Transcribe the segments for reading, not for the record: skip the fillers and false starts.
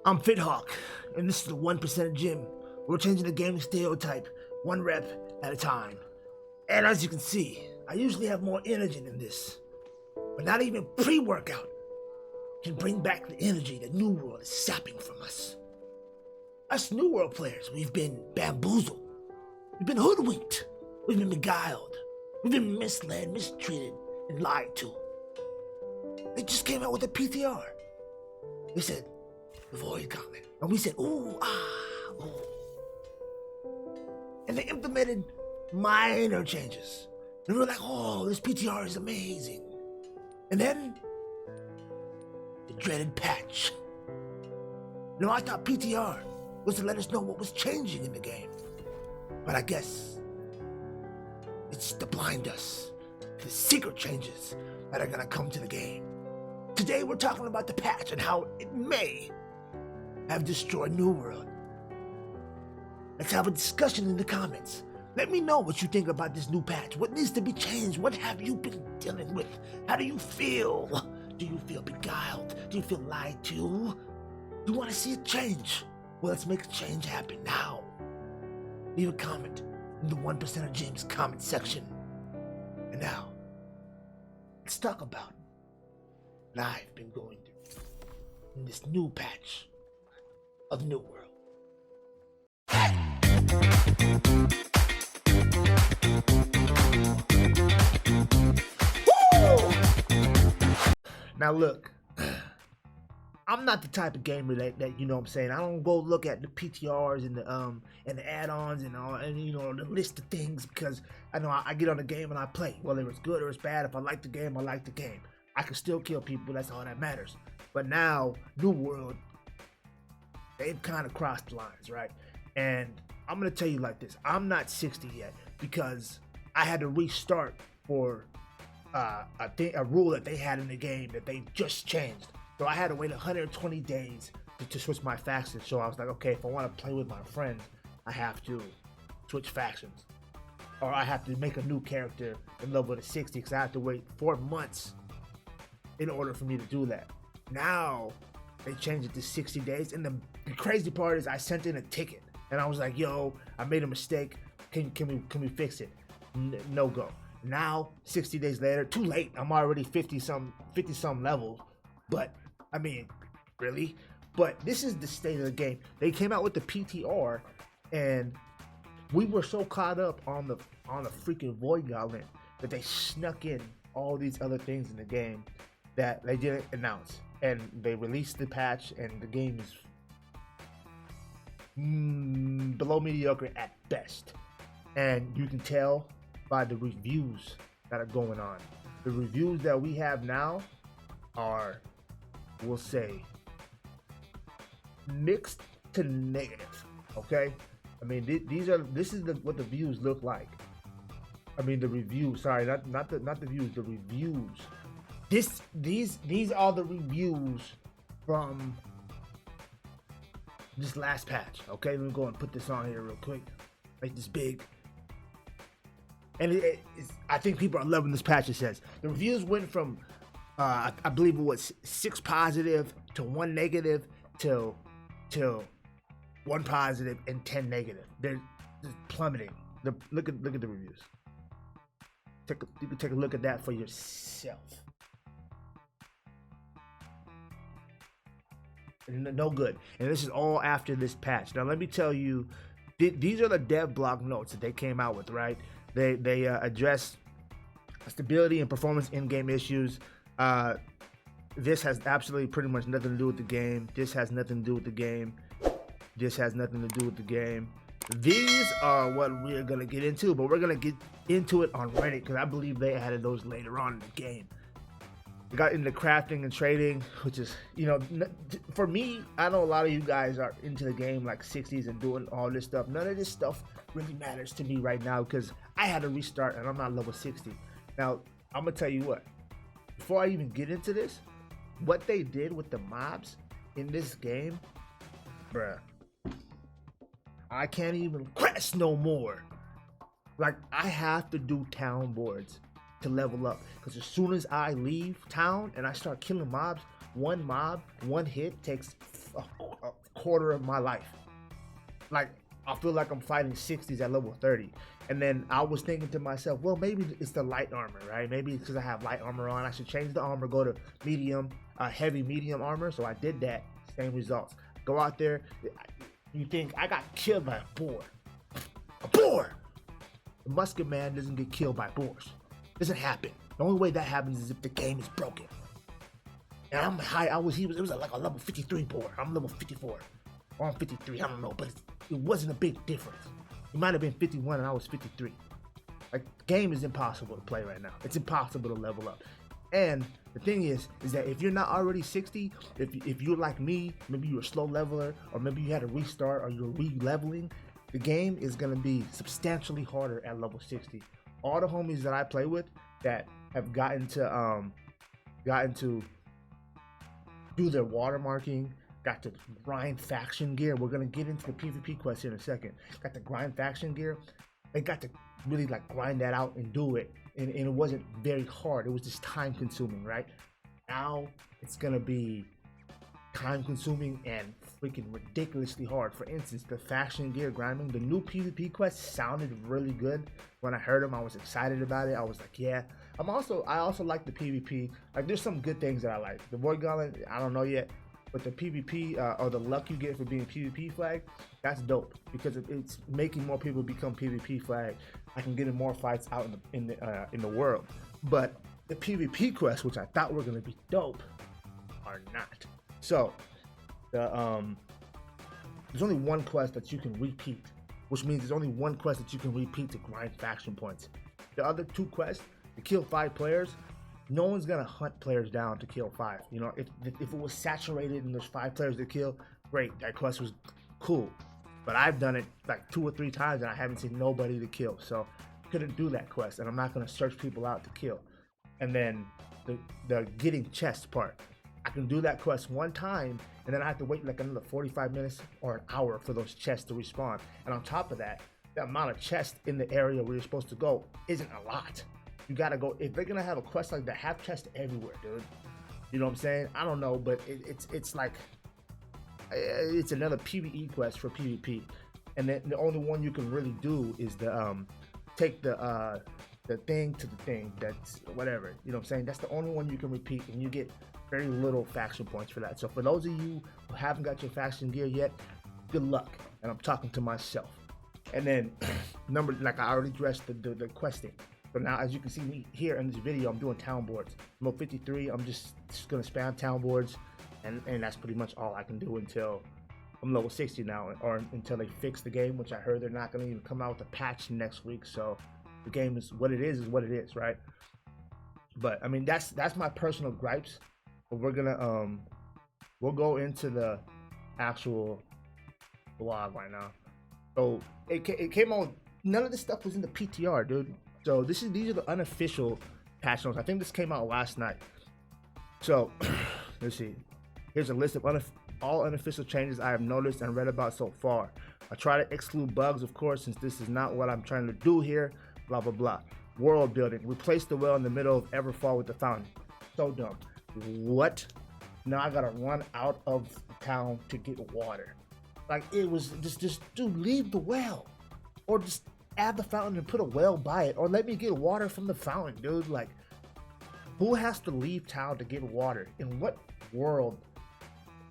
I'm FitHawk, and this is the 1% Gym. We're changing the gaming stereotype, one rep at a time. And as you can see, I usually have more energy than this. But not even pre-workout can bring back the energy that New World is sapping from us. Us New World players, we've been bamboozled. We've been hoodwinked. We've been beguiled. We've been misled, mistreated, and lied to. They just came out with a PTR. They said, the Void Gauntlet. And we said, ooh. And they implemented minor changes. And we were like, oh, this PTR is amazing. And then, the dreaded patch. You know, I thought PTR was to let us know what was changing in the game. But I guess it's to blind us to the secret changes that are gonna come to the game. Today we're talking about the patch and how it may have destroyed New World. Let's have a discussion in the comments. Let me know what you think about this new patch. What needs to be changed? What have you been dealing with? How do you feel? Do you feel beguiled? Do you feel lied to? Do you want to see a change? Well, let's make a change happen now. Leave a comment in the 1% of Jim's comment section. And now, let's talk about what I've been going through in this new patch of New World. Woo! Now look, I'm not the type of gamer that you know what I'm saying. I don't go look at the PTRs and the add-ons and all, and you know, the list of things, because I know I get on the game and I play. Whether it's good or it's bad, if I like the game, I like the game. I can still kill people, that's all that matters. But now, New World, they've kind of crossed the lines, right? And I'm gonna tell you like this, I'm not 60 yet because I had to restart for a rule that they had in the game that they just changed. So I had to wait 120 days to switch my factions. So I was like, okay, if I want to play with my friends, I have to switch factions. Or I have to make a new character and level to 60 because I have to wait 4 months in order for me to do that. Now, they changed it to 60 days. And the crazy part is I sent in a ticket. And I was like, yo, I made a mistake. Can we fix it? No go. Now, 60 days later, too late. I'm already 50 some levels. But I mean, really? But this is the state of the game. They came out with the PTR, and we were so caught up on the freaking Void Gauntlet that they snuck in all these other things in the game that they didn't announce. And they released the patch, and the game is below mediocre at best. And you can tell by the reviews that are going on. The reviews that we have now are, we'll say, mixed to negative. Okay, I mean this is what the views look like. I mean the reviews. Sorry, not the views. The reviews. These are the reviews from this last patch. Okay, let me go and put this on here real quick. Make this big. And I think people are loving this patch. It says the reviews went from I believe it was 6 positive to 1 negative to 1 positive and 10 negative. They're plummeting. Look at the reviews. You can take a look at that for yourself. No good. And this is all after this patch. Now let me tell you, these are the dev blog notes that they came out with, right? They address stability and performance in-game issues. This has absolutely pretty much nothing to do with the game. This has nothing to do with the game. This has nothing to do with the game. These are what we're gonna get into, but we're gonna get into it on Reddit because I believe they added those later on in the game. We got into crafting and trading, which is, you know, for me, I know a lot of you guys are into the game like 60s and doing all this stuff. None of this stuff really matters to me right now because I had to restart and I'm not level 60. Now, I'm gonna tell you what, before I even get into this, what they did with the mobs in this game, bruh, I can't even quest no more. Like, I have to do town boards to level up, because as soon as I leave town and I start killing mobs, one mob, one hit takes quarter of my life. Like, I feel like I'm fighting 60s at level 30. And then I was thinking to myself, well, maybe it's the light armor, right? Maybe it's because I have light armor on. I should change the armor, go to medium, heavy medium armor. So I did that. Same results. Go out there. You think I got killed by a boar? A boar! The musket man doesn't get killed by boars. Doesn't happen. The only way that happens is if the game is broken. And I'm high. It was like a level 53 boar. I'm level 54. Or I'm 53. I don't know, but it wasn't a big difference. It might have been 51 and I was 53. Like, the game is impossible to play right now. It's impossible to level up. And the thing is that if you're not already 60, if you're like me, maybe you're a slow leveler, or maybe you had to restart, or you're re-leveling, the game is gonna be substantially harder at level 60. All the homies that I play with that have gotten to do their watermarking, got to grind faction gear. We're gonna get into the PvP quest here in a second. Got the grind faction gear. They got to really like grind that out and do it. And it wasn't very hard. It was just time consuming, right? Now it's gonna be time consuming and freaking ridiculously hard. For instance, the faction gear grinding, the new PvP quest sounded really good. When I heard them, I was excited about it. I was like, yeah. I also like the PvP. Like, there's some good things that I like. The Void Gauntlet, I don't know yet, but the PvP or the luck you get for being PvP flag, that's dope because it's making more people become PvP flag. I can get in more fights out in the world. But the PvP quests, which I thought were gonna be dope, are not. So there's only one quest that you can repeat, which means there's only one quest that you can repeat to grind faction points. The other two quests, to kill 5 players, no one's gonna hunt players down to kill 5. You know, if it was saturated and there's 5 players to kill, great, that quest was cool. But I've done it like 2 or 3 times and I haven't seen nobody to kill, so couldn't do that quest, and I'm not gonna search people out to kill. And then the getting chest part, I can do that quest one time, and then I have to wait like another 45 minutes or an hour for those chests to respawn. And on top of that, the amount of chests in the area where you're supposed to go isn't a lot. You gotta go, if they're gonna have a quest like that, have chests everywhere, dude. You know what I'm saying? I don't know, but it's like, it's another PvE quest for PvP. And then the only one you can really do is the take the thing to the thing, that's whatever, you know what I'm saying? That's the only one you can repeat, and you get very little faction points for that. So for those of you who haven't got your faction gear yet, good luck. And I'm talking to myself. And then like I already addressed the questing. So now, as you can see me here in this video, I'm doing town boards. I'm at 53. I'm just gonna spam town boards, and that's pretty much all I can do until I'm level 60 now, or until they fix the game, which I heard they're not gonna even come out with a patch next week. So the game is what it is, right? But I mean, that's my personal gripes. But we're gonna we'll go into the actual blog right now. So it came out. None of this stuff was in the PTR, dude. So these are the unofficial patch notes. I think this came out last night. So let's see. Here's a list of all unofficial changes I have noticed and read about so far. I try to exclude bugs, of course, since this is not what I'm trying to do here. Blah blah blah. World building. Replace the well in the middle of Everfall with the fountain. So dumb. What? Now I gotta run out of town to get water. Like, it was just dude, leave the well, or just add the fountain and put a well by it, or let me get water from the fountain, dude. Like, who has to leave town to get water? In what world?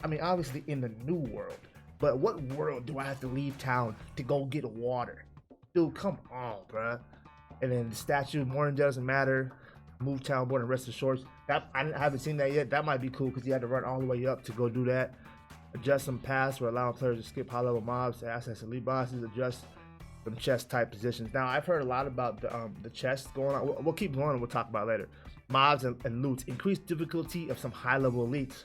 I mean, obviously in the new world, but what world do I have to leave town to go get water? Dude, come on, bruh. And then the statue, morning doesn't matter. Move town board and rest of shorts. That I haven't seen that yet. That might be cool because you had to run all the way up to go do that. Adjust some paths for allowing players to skip high level mobs to access elite bosses. Adjust some chest type positions. Now I've heard a lot about the chests going on. We'll keep going and we'll talk about it later. Mobs and loots. Increase difficulty of some high level elites.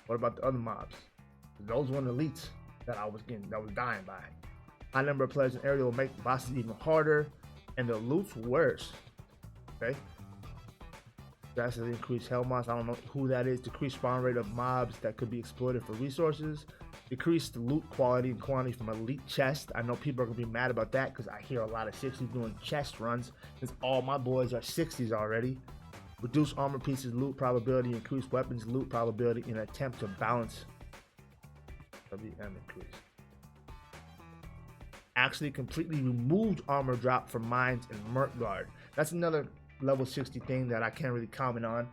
What about the other mobs? Those weren't elites that I was dying by. High number of players in area will make bosses even harder, and the loot's worse. Okay. Drastically increase Hellmoss. I don't know who that is. Decrease spawn rate of mobs that could be exploited for resources. Decrease the loot quality and quantity from elite chests. I know people are gonna be mad about that because I hear a lot of 60s doing chest runs, since all my boys are 60s already. Reduce armor pieces loot probability. Increase weapons loot probability in an attempt to balance the WM increase. Actually completely removed armor drop from mines and Merc Guard. That's another level 60 thing that I can't really comment on.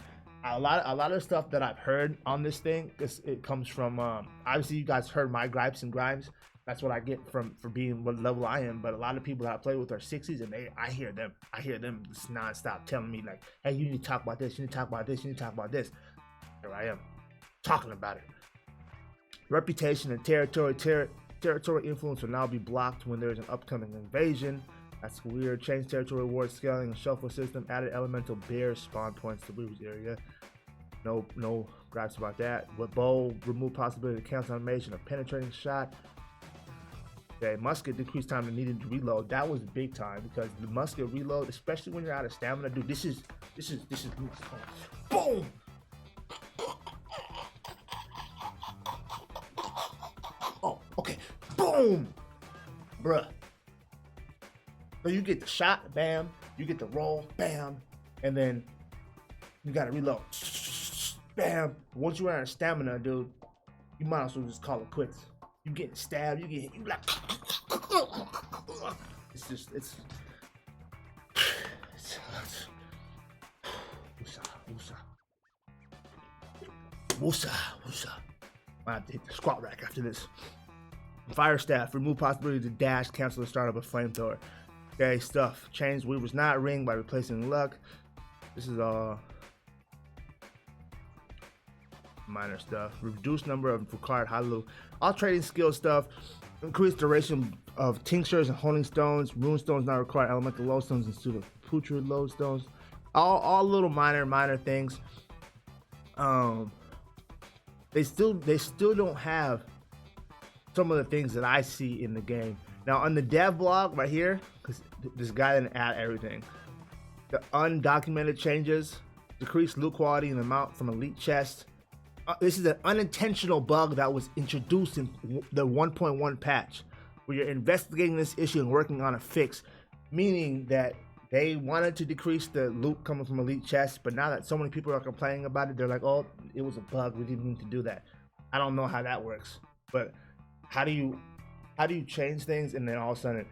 A lot of stuff that I've heard on this thing, it comes from obviously you guys heard my gripes and grimes. That's what I get for being what level I am. But a lot of people that I play with are 60s, and I hear them just nonstop telling me like, hey, you need to talk about this, you need to talk about this, you need to talk about this. Here I am talking about it. Reputation and territory influence will now be blocked when there is an upcoming invasion. That's weird. Change territory reward scaling and shuffle system. Added elemental bear spawn points to Weaver's area. No gripes about that. With bow, remove possibility to cancel animation of penetrating shot. Okay, musket decreased time needed to reload. That was big time because the musket reload, especially when you're out of stamina, dude. This is boom. Oh, okay, boom, bruh. So you get the shot, bam. You get the roll, bam, and then you gotta reload, bam. Once you run out of stamina, dude, you might as well just call it quits. You getting stabbed, you like, it's Wusa. I have to hit the squat rack after this. Fire staff, remove possibility to dash, cancel the start of a flamethrower. Okay, stuff. Change Weaver's Knot ring by replacing luck. This is all minor stuff. Reduce number of required hallelujah. All trading skill stuff. Increase duration of tinctures and holding stones. Rune stones now require elemental lodestones instead of putrid lodestones. All little minor things. They still don't have some of the things that I see in the game. Now on the dev blog right here, because this guy didn't add everything. The undocumented changes, decreased loot quality and amount from elite chests. This is an unintentional bug that was introduced in the 1.1 patch, where you're investigating this issue and working on a fix, meaning that they wanted to decrease the loot coming from elite chests, but now that so many people are complaining about it, they're like, oh, it was a bug, we didn't need to do that. I don't know how that works, but how do you change things and then all of a sudden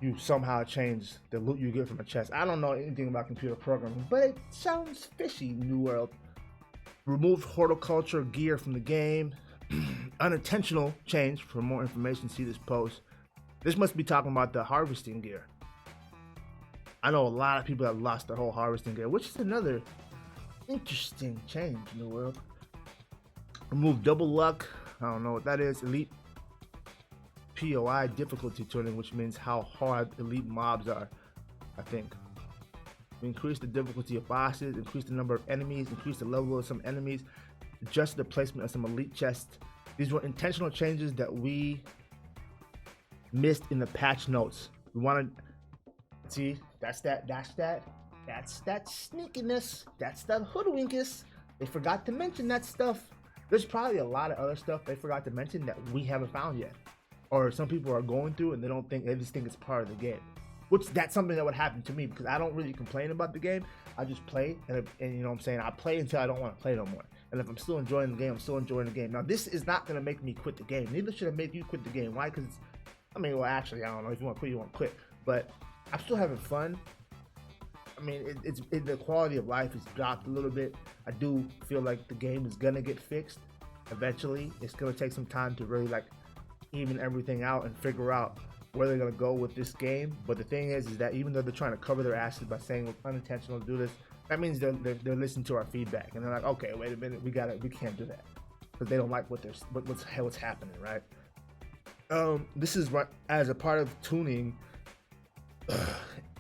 you somehow change the loot you get from a chest? I don't know anything about computer programming, but it sounds fishy. New World. Removed horticulture gear from the game. Unintentional change. For more information, see this post. This must be talking about the harvesting gear. I know a lot of people have lost their whole harvesting gear, which is another interesting change in the world. Remove double luck. I don't know what that is. Elite POI difficulty tuning, which means how hard elite mobs are, I think. Increase the difficulty of bosses, increase the number of enemies, increase the level of some enemies, adjust the placement of some elite chests. These were intentional changes that we missed in the patch notes. We wanted, see, that's that sneakiness, that's that hoodwinkus. They forgot to mention that stuff. There's probably a lot of other stuff they forgot to mention that we haven't found yet, or some people are going through and they just think it's part of the game. Which that's something that would happen to me because I don't really complain about the game. I just play and you know what I'm saying, I play until I don't want to play no more. And if I'm still enjoying the game, I'm still enjoying the game. Now this is not gonna make me quit the game. Neither should it make you quit the game. Why? Because I mean, well, actually, I don't know. If you want to quit, you want to quit. But I'm still having fun. I mean, the quality of life is dropped a little bit. I do feel like the game is gonna get fixed eventually. It's gonna take some time to really like even everything out and figure out where they're gonna go with this game. But the thing is that even though they're trying to cover their asses by saying we're unintentional to do this, that means they're listening to our feedback and they're like, okay, wait a minute, we can't do that because they don't like what's happening, right? This is what, as a part of tuning,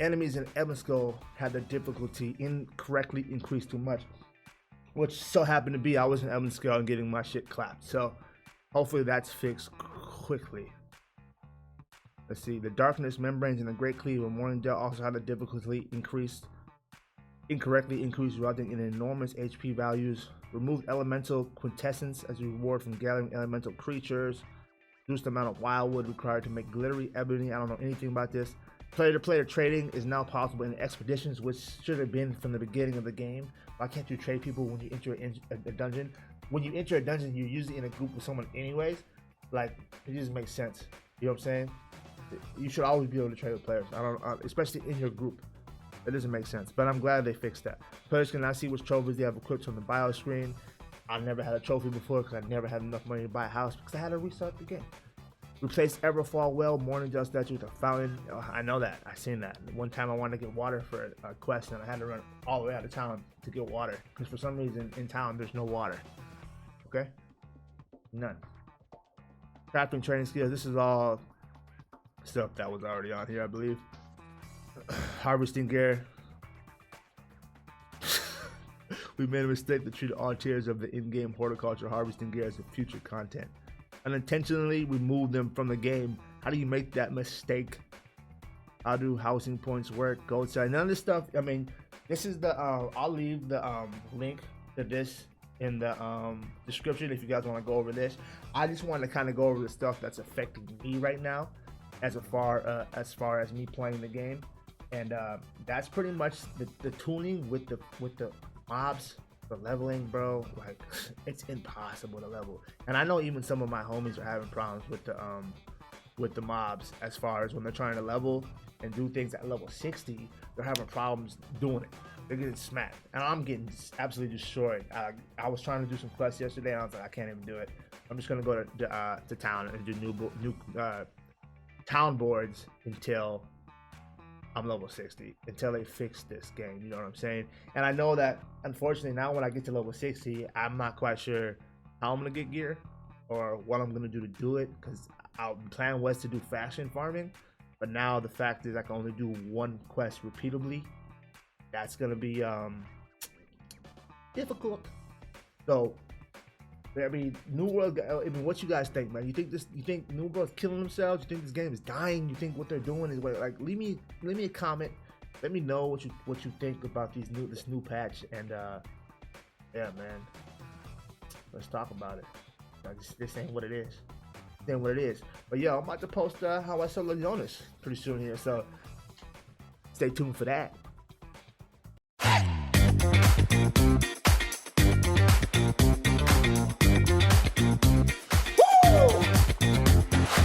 enemies in Evansko had their difficulty incorrectly increased too much, which so happened to be I was in Evansko and getting my shit clapped. So hopefully that's fixed quickly. Let's see, the darkness membranes in the Great Cleave of Morningdale also had the difficulty incorrectly increased, resulting in enormous HP values. Removed elemental quintessence as a reward from gathering elemental creatures. Reduced the amount of wildwood required to make glittery ebony. I don't know anything about this. Player-to-player trading is now possible in expeditions, which should have been from the beginning of the game. Why can't you trade people when you enter a dungeon? When you enter a dungeon, you're usually in a group with someone anyways. Like, it just makes sense. You know what I'm saying? You should always be able to trade with players. Especially in your group. It doesn't make sense. But I'm glad they fixed that. Players can now see which trophies they have equipped on the bio screen. I never had a trophy before because I never had enough money to buy a house because I had to restart the game. Replace Everfall Well Morning Dust statue with a fountain. Oh, I know that. I seen that. One time I wanted to get water for a quest and I had to run all the way out of town to get water because for some reason in town there's no water. Okay? None. Crafting training skills. This is all stuff that was already on here, I believe. Harvesting gear. We made a mistake to treat all tiers of the in-game horticulture harvesting gear as a future content. Unintentionally remove them from the game. How do you make that mistake? How do housing points work? Gold side. None of this stuff. I mean, this is the. I'll leave the link to this in the description if you guys want to go over this. I just want to kind of go over the stuff that's affecting me right now, as far as me playing the game, and that's pretty much the tuning with the mobs. The leveling, bro, like it's impossible to level. And I know even some of my homies are having problems with the mobs as far as when they're trying to level and do things at level 60, they're having problems doing it. They're getting smacked, and I'm getting absolutely destroyed. I was trying to do some quests yesterday, and I was like, I can't even do it. I'm just gonna go to town and do new town boards until I'm level 60, until they fix this game, you know what I'm saying? And I know that, unfortunately, now when I get to level 60, I'm not quite sure how I'm going to get gear or what I'm going to do to do it, because our plan was to do faction farming, but now the fact is I can only do one quest repeatably. That's going to be difficult. So, I mean, New World. I mean, what you guys think, man? You think New World's killing themselves? You think this game is dying? You think what they're doing is what? Like, leave me a comment. Let me know what you think about this new patch. And yeah, man, let's talk about it. Like, this ain't what it is. This ain't what it is. But yeah, I'm about to post how I solo Jonas pretty soon here. So stay tuned for that.